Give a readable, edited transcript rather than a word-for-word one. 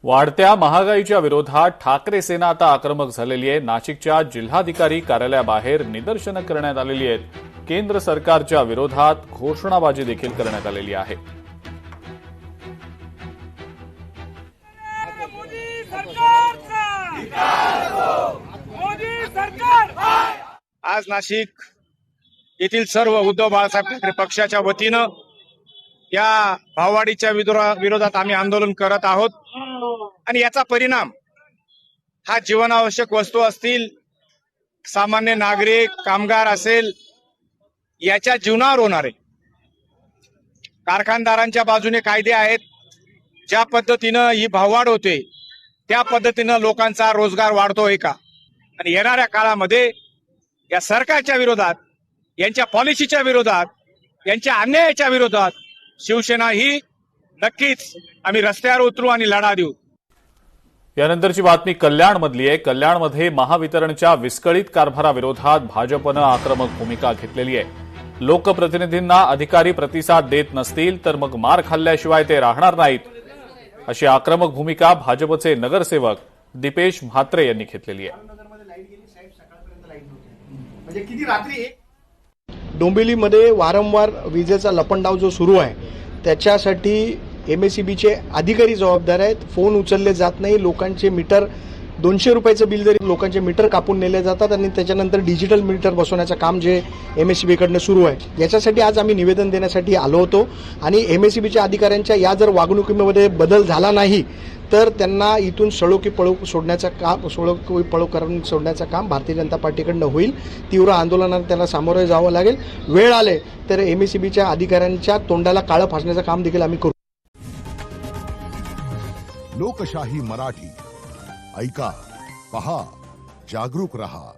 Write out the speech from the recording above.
वाढत्या महागाईच्या विरोधात ठाकरे सेना आता आक्रमक झालेली आहे। नाशिकच्या जिल्हाधिकारी कार्यालयाबाहेर निदर्शनं करण्यात आलेली आहेत। केंद्र सरकारच्या विरोधात घोषणाबाजी देखील करण्यात आलेली आहे। आज नाशिक येथील सर्व उद्धव बाळासाहेब ठाकरे पक्षाच्या वतीनं या भाववाढीच्या विरोधात आम्ही आंदोलन करत आहोत आणि याचा परिणाम हा जीवनावश्यक वस्तू असतील, सामान्य नागरिक, कामगार असेल, याच्या जीवनावर होणार आहे। कारखानदारांच्या बाजूने कायदे आहेत, ज्या पद्धतीनं ही भाववाढ होते त्या पद्धतीनं लोकांचा रोजगार वाढतोय का? आणि येणाऱ्या काळामध्ये या सरकारच्या विरोधात, यांच्या पॉलिसीच्या विरोधात, यांच्या अन्यायाच्या विरोधात शिवसेना ही नक्कीच आम्ही रस्त्यावर उतरू आणि लढा देऊ। यानंतरची बातमी कल्याणमधली आहे। कल्याणमध्ये महावितरणच्या विस्कळीत कारभाराविरोधात भाजपनं आक्रमक भूमिका घेतलेली आहे। लोकप्रतिनिधींना अधिकारी प्रतिसाद देत नसतील तर मग मार खाल्ल्याशिवाय ते राहणार नाहीत, अशी आक्रमक भूमिका भाजपचे नगरसेवक दीपेश म्हात्रे यांनी घेतलेली आहे। डोंबिवलीमध्ये वारंवार विजेचा लपंडाव जो सुरू आहे त्याच्यासाठी एमएसईबीचे अधिकारी जबाबदार आहेत। फोन उचलले जात नाही, लोकांचे मीटर 200 रुपयाचं बिल जरी लोकांचे मीटर कापून नेले जातात आणि त्याच्यानंतर डिजिटल मीटर बसवण्याचं काम जे एमएसईबीकडनं सुरू आहे, याच्यासाठी आज आम्ही निवेदन देण्यासाठी आलो होतो। आणि एमएसईबीच्या अधिकाऱ्यांच्या या जर वागणुकीमध्ये बदल झाला नाही तर त्यांना इथून सळोकी पळू करून सोडण्याचं काम भारतीय जनता पार्टीकडनं होईल। तीव्र आंदोलनाला त्याला सामोरे जावं लागेल। वेळ आले तर एमएसईबीच्या अधिकाऱ्यांच्या तोंडाला काळं फासण्याचं काम देखील आम्ही करू। लोकशाही मराठी ऐका, पहा, जागरूक रहा।